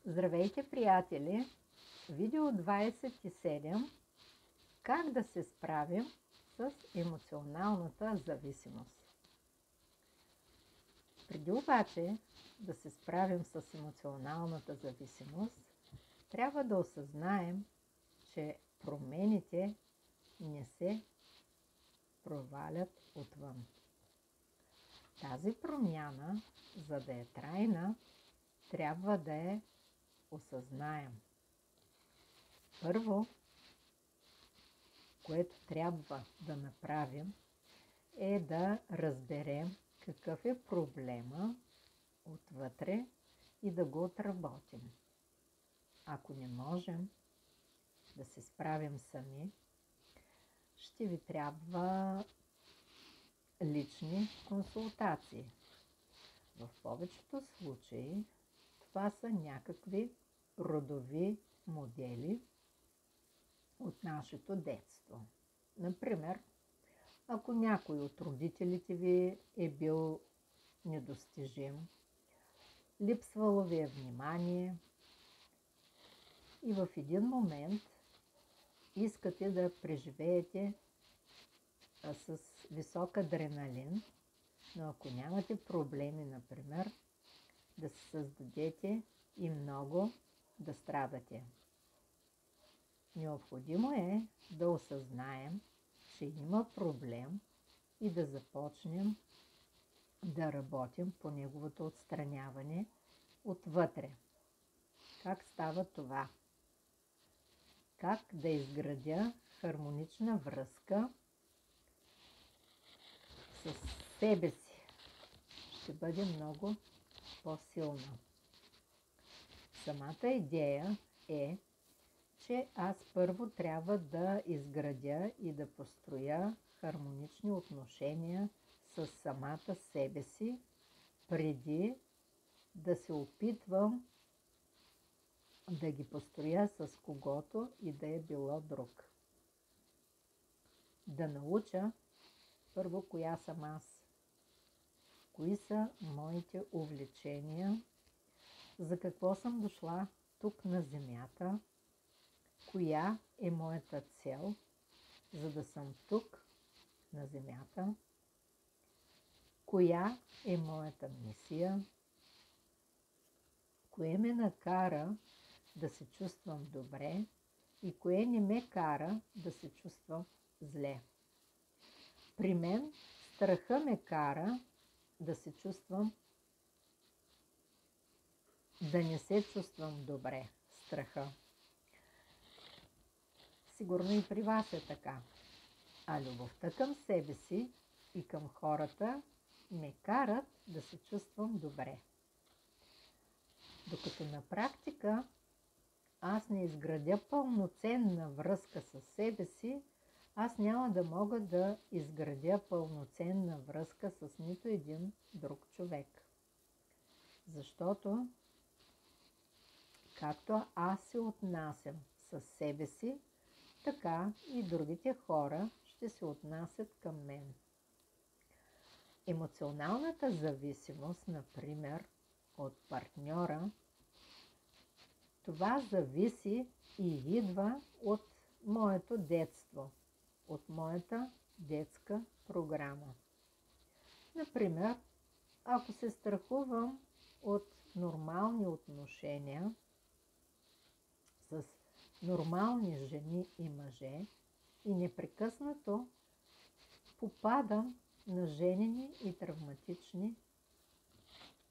Здравейте, приятели! Видео 27. Как да се справим с емоционалната зависимост. Преди обаче да се справим с емоционалната зависимост, трябва да осъзнаем, че промените не се провалят отвън. Тази промяна, за да е трайна, трябва да я осъзнаем. Първо, което трябва да направим, е да разберем какъв е проблема отвътре и да го отработим. Ако не можем да се справим сами, ще ви трябва лични консултации. В повечето случаи това са някакви родови модели от нашето детство. Например, ако някой от родителите ви е бил недостижим, липсвало ви е внимание и в един момент искате да преживеете с висок адреналин, но ако нямате проблеми, например, да се създадете и много да страдате. Необходимо е да осъзнаем, че има проблем и да започнем да работим по неговото отстраняване отвътре. Как става това? Как да изградя хармонична връзка с себе си? Ще бъде много по-силна. Самата идея е, че аз първо трябва да изградя и да построя хармонични отношения с самата себе си, преди да се опитвам да ги построя с когото и да е било друг. Да науча първо коя съм аз, кои са моите увлечения, за какво съм дошла тук на земята, коя е моята цел, за да съм тук на земята, коя е моята мисия, кое ме накара да се чувствам добре и кое не ме кара да се чувствам зле. При мен страха ме кара да се чувствам, да не се чувствам добре. Страха. Сигурно и при вас е така. А любовта към себе си и към хората ме карат да се чувствам добре. Докато на практика аз не изградя пълноценна връзка с себе си, аз няма да мога да изградя пълноценна връзка с нито един друг човек. Защото както аз се отнасям със себе си, така и другите хора ще се отнасят към мен. Емоционалната зависимост, например, от партньора, това зависи и идва от моето детство, от моята детска програма. Например, ако се страхувам от нормални отношения с нормални жени и мъже и непрекъснато попадам на женени и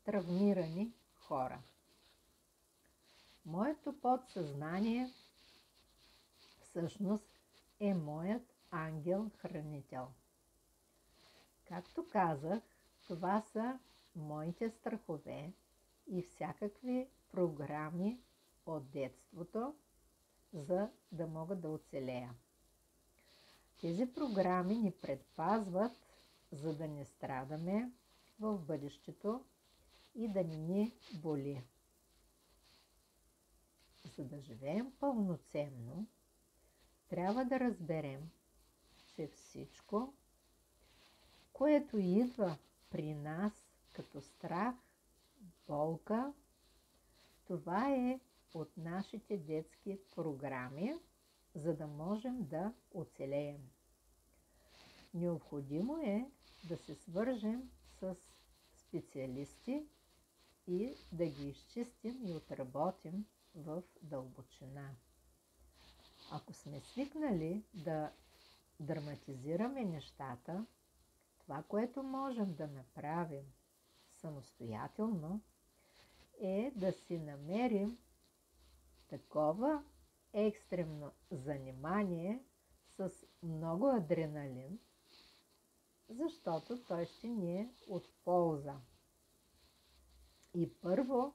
травмирани хора. Моето подсъзнание всъщност е моят ангел-хранител. Както казах, това са моите страхове и всякакви програми от детството, за да мога да оцелея. Тези програми ни предпазват, за да не страдаме в бъдещето и да не ни боли. За да живеем пълноценно, трябва да разберем, че всичко, което идва при нас като страх, болка, Това е от нашите детски програми, за да можем да оцелеем. Необходимо е да се свържем с специалисти и да ги изчистим и отработим в дълбочина. Ако сме свикнали да драматизираме нещата, това, което можем да направим самостоятелно, е да си намерим такова екстремно занимание с много адреналин, защото той ще ни е от полза. И първо,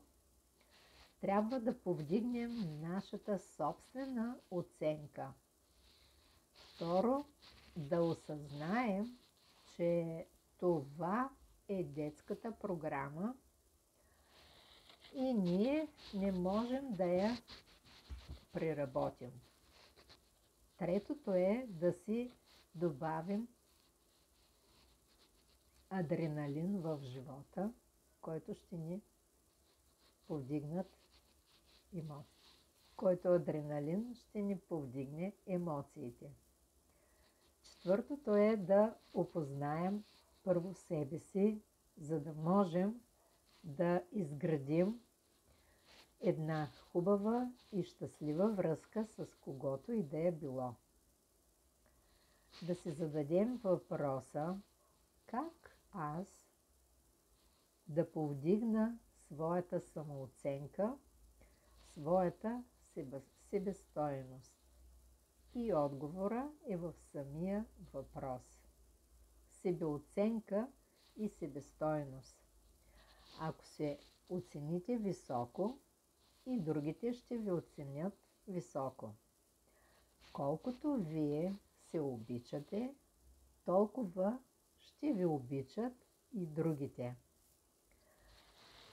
трябва да повдигнем нашата собствена оценка. Второ, да осъзнаем, че това е детската програма и ние не можем да я преработим. Третото е да си добавим адреналин в живота, който ще ни повдигнат емоции. Който адреналин ще ни повдигне емоциите. Четвъртото е да опознаем първо себе си, за да можем да изградим една хубава и щастлива връзка с когото и да е било. Да си зададем въпроса как аз да повдигна своята самооценка, своята себестойност. И отговора е в самия въпрос. Себеоценка и себестойност. Ако се оцените високо, и другите ще ви оценят високо. Колкото вие се обичате, толкова ще ви обичат и другите.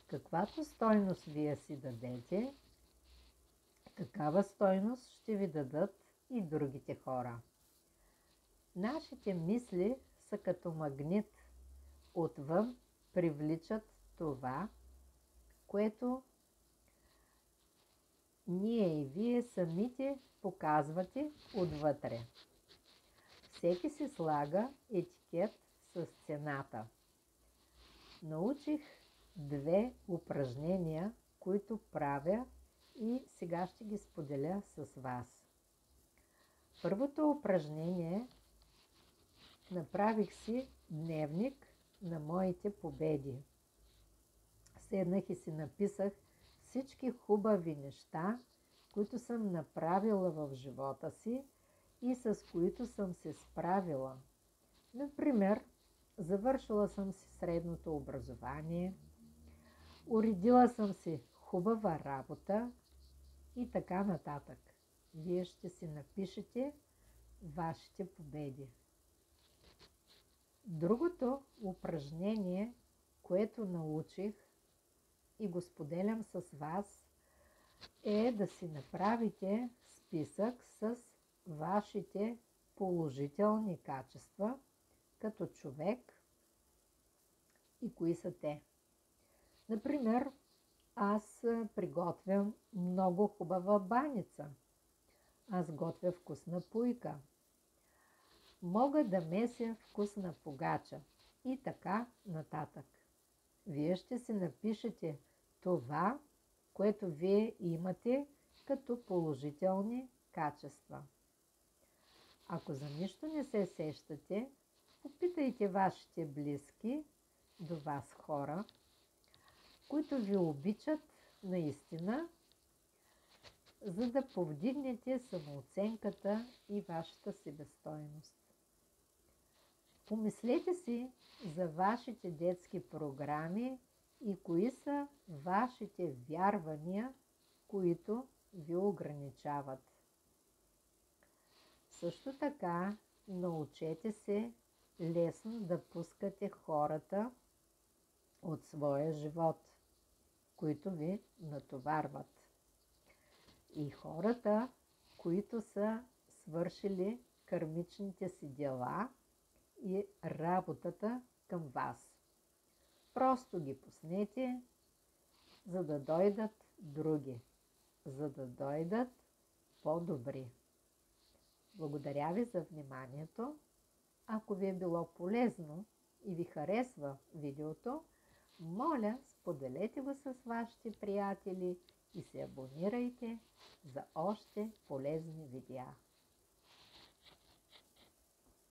Каквато стойност вие си дадете, такава стойност ще ви дадат и другите хора. Нашите мисли са като магнит. Отвън привличат това, което ние и вие самите показвате отвътре. Всеки си слага етикет с цената. Научих 2 упражнения, които правя и сега ще ги споделя с вас. Първото упражнение – направих си дневник на моите победи. Седнах и си написах всички хубави неща, които съм направила в живота си и с които съм се справила. Например, завършила съм си средното образование, уредила съм си хубава работа и така нататък. Вие ще си напишете вашите победи. Другото упражнение, което научих и го споделям с вас, е да си направите списък с вашите положителни качества като човек и кои са те. Например, аз приготвям много хубава баница. Аз готвя вкусна пуйка. Мога да меся вкусна погача и така нататък. Вие ще си напишете това, което вие имате като положителни качества. Ако за нищо не се сещате, попитайте вашите близки до вас хора, които ви обичат наистина, за да повдигнете самооценката и вашата себестойност. Помислете си за вашите детски програми и кои са вашите вярвания, които ви ограничават. Също така, научете се лесно да пускате хората от своя живот, които ви натоварват. И хората, които са свършили кармичните си дела и работата към вас. Просто ги пуснете, за да дойдат други, за да дойдат по-добри. Благодаря ви за вниманието. Ако ви е било полезно и ви харесва видеото, моля, споделете го с вашите приятели и се абонирайте за още полезни видеа.